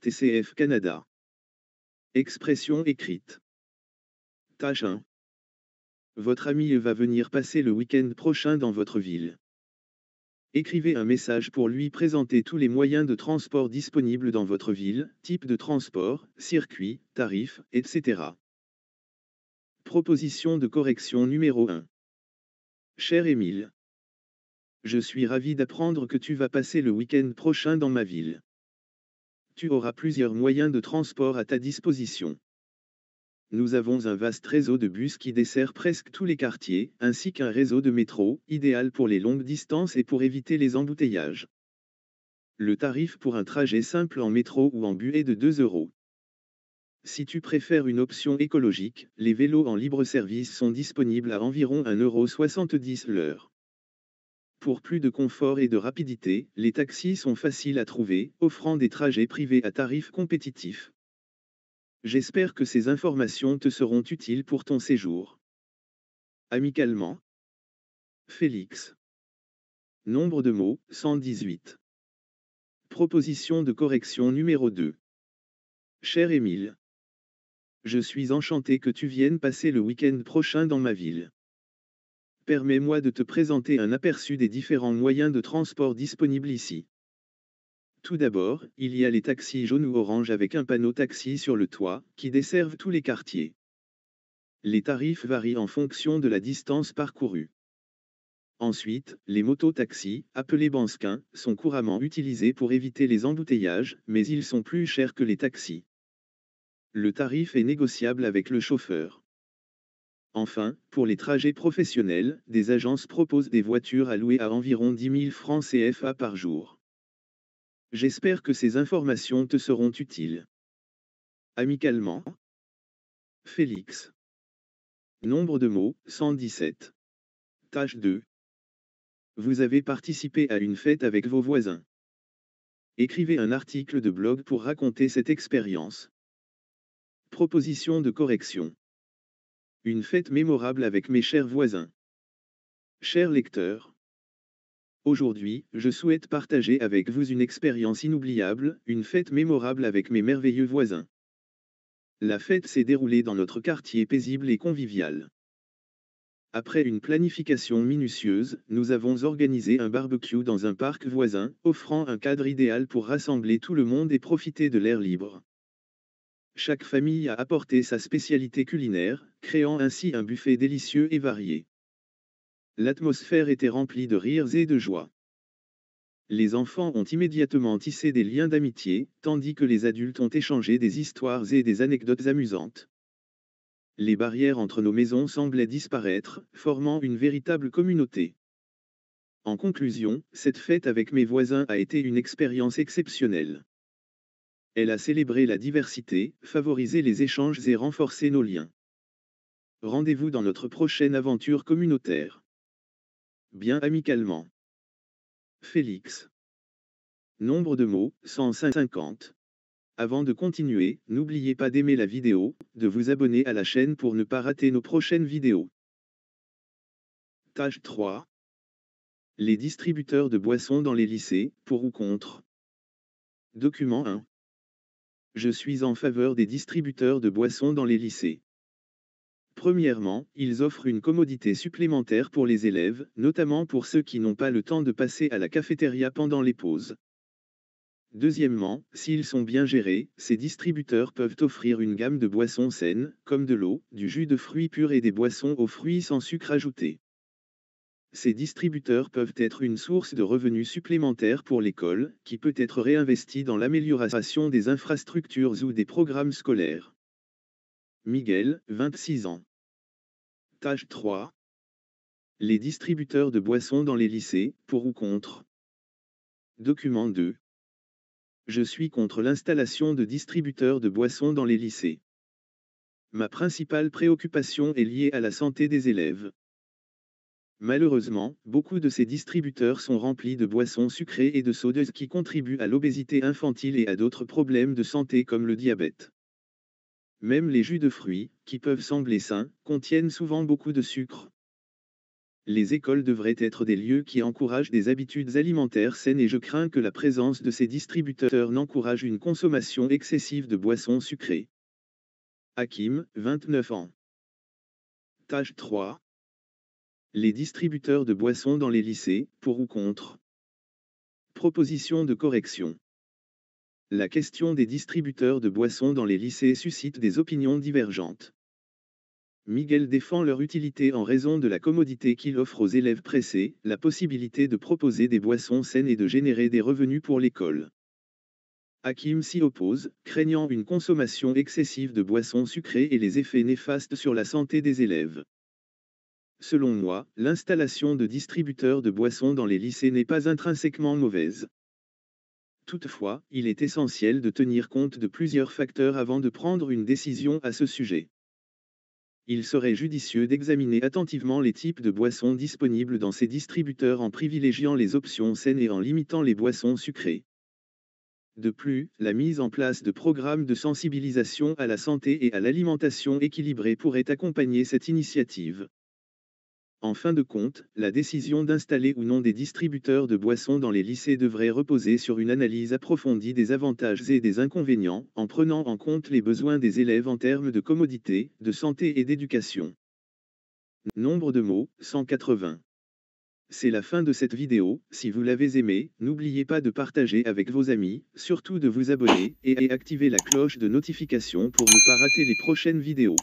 TCF Canada. Expression écrite. Tâche 1. Votre ami va venir passer le week-end prochain dans votre ville. Écrivez un message pour lui présenter tous les moyens de transport disponibles dans votre ville, type de transport, circuit, tarifs, etc. Proposition de correction numéro 1. Cher Émile, je suis ravi d'apprendre que tu vas passer le week-end prochain dans ma ville. Tu auras plusieurs moyens de transport à ta disposition. Nous avons un vaste réseau de bus qui dessert presque tous les quartiers, ainsi qu'un réseau de métro, idéal pour les longues distances et pour éviter les embouteillages. Le tarif pour un trajet simple en métro ou en bus est de 2 euros. Si tu préfères une option écologique, les vélos en libre-service sont disponibles à environ 1,70 € l'heure. Pour plus de confort et de rapidité, les taxis sont faciles à trouver, offrant des trajets privés à tarifs compétitifs. J'espère que ces informations te seront utiles pour ton séjour. Amicalement. Félix. Nombre de mots, 118. Proposition de correction numéro 2. Cher Émile. Je suis enchanté que tu viennes passer le week-end prochain dans ma ville. Permets-moi de te présenter un aperçu des différents moyens de transport disponibles ici. Tout d'abord, il y a les taxis jaunes ou orange avec un panneau taxi sur le toit, qui desservent tous les quartiers. Les tarifs varient en fonction de la distance parcourue. Ensuite, les motos-taxis, appelés bansquins, sont couramment utilisés pour éviter les embouteillages, mais ils sont plus chers que les taxis. Le tarif est négociable avec le chauffeur. Enfin, pour les trajets professionnels, des agences proposent des voitures à louer à environ 10 000 francs CFA par jour. J'espère que ces informations te seront utiles. Amicalement. Félix. Nombre de mots, 117. Tâche 2. Vous avez participé à une fête avec vos voisins. Écrivez un article de blog pour raconter cette expérience. Proposition de correction. Une fête mémorable avec mes chers voisins. Chers lecteurs. Aujourd'hui, je souhaite partager avec vous une expérience inoubliable, une fête mémorable avec mes merveilleux voisins. La fête s'est déroulée dans notre quartier paisible et convivial. Après une planification minutieuse, nous avons organisé un barbecue dans un parc voisin, offrant un cadre idéal pour rassembler tout le monde et profiter de l'air libre. Chaque famille a apporté sa spécialité culinaire, créant ainsi un buffet délicieux et varié. L'atmosphère était remplie de rires et de joie. Les enfants ont immédiatement tissé des liens d'amitié, tandis que les adultes ont échangé des histoires et des anecdotes amusantes. Les barrières entre nos maisons semblaient disparaître, formant une véritable communauté. En conclusion, cette fête avec mes voisins a été une expérience exceptionnelle. Elle a célébré la diversité, favorisé les échanges et renforcé nos liens. Rendez-vous dans notre prochaine aventure communautaire. Bien amicalement. Félix. Nombre de mots, 150. Avant de continuer, n'oubliez pas d'aimer la vidéo, de vous abonner à la chaîne pour ne pas rater nos prochaines vidéos. Tâche 3. Les distributeurs de boissons dans les lycées, pour ou contre. Document 1. Je suis en faveur des distributeurs de boissons dans les lycées. Premièrement, ils offrent une commodité supplémentaire pour les élèves, notamment pour ceux qui n'ont pas le temps de passer à la cafétéria pendant les pauses. Deuxièmement, s'ils sont bien gérés, ces distributeurs peuvent offrir une gamme de boissons saines, comme de l'eau, du jus de fruits purs et des boissons aux fruits sans sucre ajouté. Ces distributeurs peuvent être une source de revenus supplémentaires pour l'école, qui peut être réinvestie dans l'amélioration des infrastructures ou des programmes scolaires. Miguel, 26 ans. Tâche 3. Les distributeurs de boissons dans les lycées, pour ou contre. Document 2. Je suis contre l'installation de distributeurs de boissons dans les lycées. Ma principale préoccupation est liée à la santé des élèves. Malheureusement, beaucoup de ces distributeurs sont remplis de boissons sucrées et de sodeuses qui contribuent à l'obésité infantile et à d'autres problèmes de santé comme le diabète. Même les jus de fruits, qui peuvent sembler sains, contiennent souvent beaucoup de sucre. Les écoles devraient être des lieux qui encouragent des habitudes alimentaires saines et je crains que la présence de ces distributeurs n'encourage une consommation excessive de boissons sucrées. Hakim, 29 ans. Tâche 3. Les distributeurs de boissons dans les lycées, pour ou contre? Proposition de correction. La question des distributeurs de boissons dans les lycées suscite des opinions divergentes. Miguel défend leur utilité en raison de la commodité qu'il offre aux élèves pressés, la possibilité de proposer des boissons saines et de générer des revenus pour l'école. Hakim s'y oppose, craignant une consommation excessive de boissons sucrées et les effets néfastes sur la santé des élèves. Selon moi, l'installation de distributeurs de boissons dans les lycées n'est pas intrinsèquement mauvaise. Toutefois, il est essentiel de tenir compte de plusieurs facteurs avant de prendre une décision à ce sujet. Il serait judicieux d'examiner attentivement les types de boissons disponibles dans ces distributeurs en privilégiant les options saines et en limitant les boissons sucrées. De plus, la mise en place de programmes de sensibilisation à la santé et à l'alimentation équilibrée pourrait accompagner cette initiative. En fin de compte, la décision d'installer ou non des distributeurs de boissons dans les lycées devrait reposer sur une analyse approfondie des avantages et des inconvénients, en prenant en compte les besoins des élèves en termes de commodité, de santé et d'éducation. Nombre de mots, 180. C'est la fin de cette vidéo. Si vous l'avez aimée, n'oubliez pas de partager avec vos amis, surtout de vous abonner, et activer la cloche de notification pour ne pas rater les prochaines vidéos.